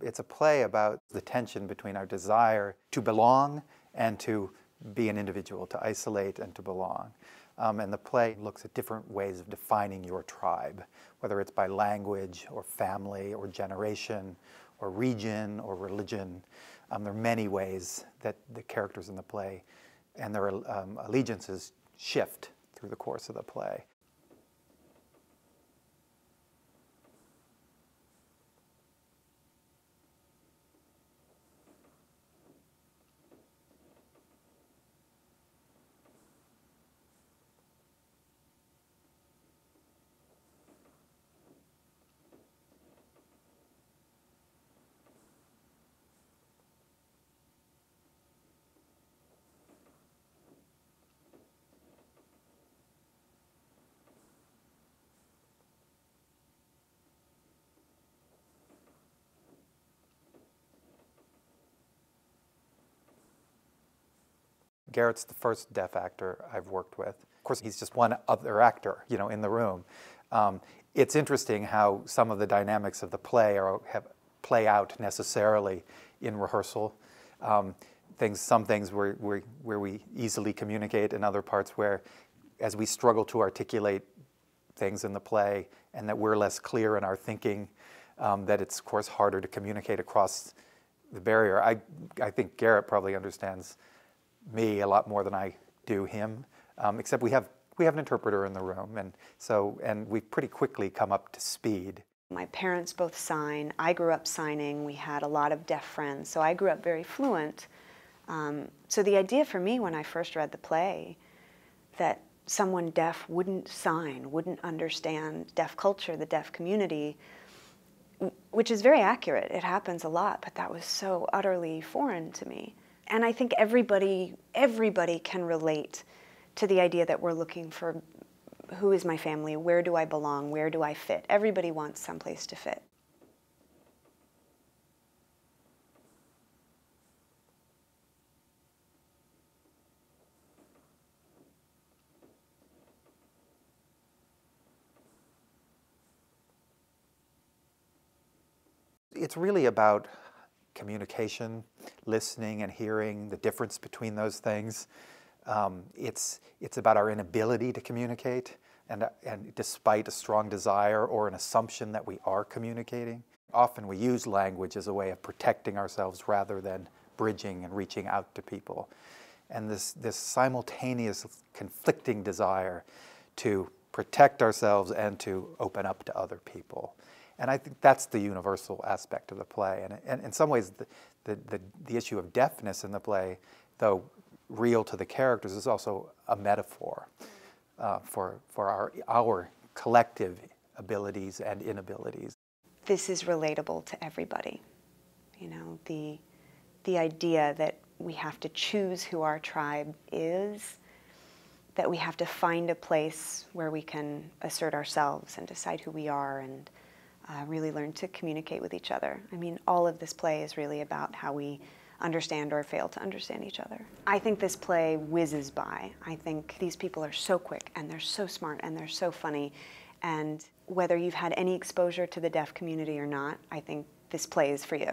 It's a play about the tension between our desire to belong and to be an individual, to isolate and to belong. And the play looks at different ways of defining your tribe, whether it's by language or family or generation or region or religion. There are many ways that the characters in the play and their allegiances shift through the course of the play. Garrett's the first deaf actor I've worked with. Of course, he's just one other actor, in the room. It's interesting how some of the dynamics of the play play out necessarily in rehearsal. Some things where we easily communicate, and other parts where, as we struggle to articulate things in the play, and that we're less clear in our thinking, that it's, of course, harder to communicate across the barrier. I think Garrett probably understands me a lot more than I do him, except we have an interpreter in the room, and we pretty quickly come up to speed. My parents both sign. I grew up signing. We had a lot of deaf friends, so I grew up very fluent. So the idea for me when I first read the play that someone deaf wouldn't sign, wouldn't understand deaf culture, the deaf community, which is very accurate. It happens a lot, but that was so utterly foreign to me. And I think everybody can relate to the idea that we're looking for who is my family, where do I belong, where do I fit? Everybody wants someplace to fit. It's really about communication, listening and hearing, the difference between those things. It's about our inability to communicate, and despite a strong desire or an assumption that we are communicating. Often we use language as a way of protecting ourselves rather than bridging and reaching out to people. And this simultaneous conflicting desire to protect ourselves and to open up to other people. And I think that's the universal aspect of the play. And in some ways, the issue of deafness in the play, though real to the characters, is also a metaphor for our collective abilities and inabilities. This is relatable to everybody. The idea that we have to choose who our tribe is, that we have to find a place where we can assert ourselves and decide who we are, and really learn to communicate with each other. I mean, all of this play is really about how we understand or fail to understand each other. I think this play whizzes by. I think these people are so quick, and they're so smart, and they're so funny. And whether you've had any exposure to the deaf community or not, I think this play is for you.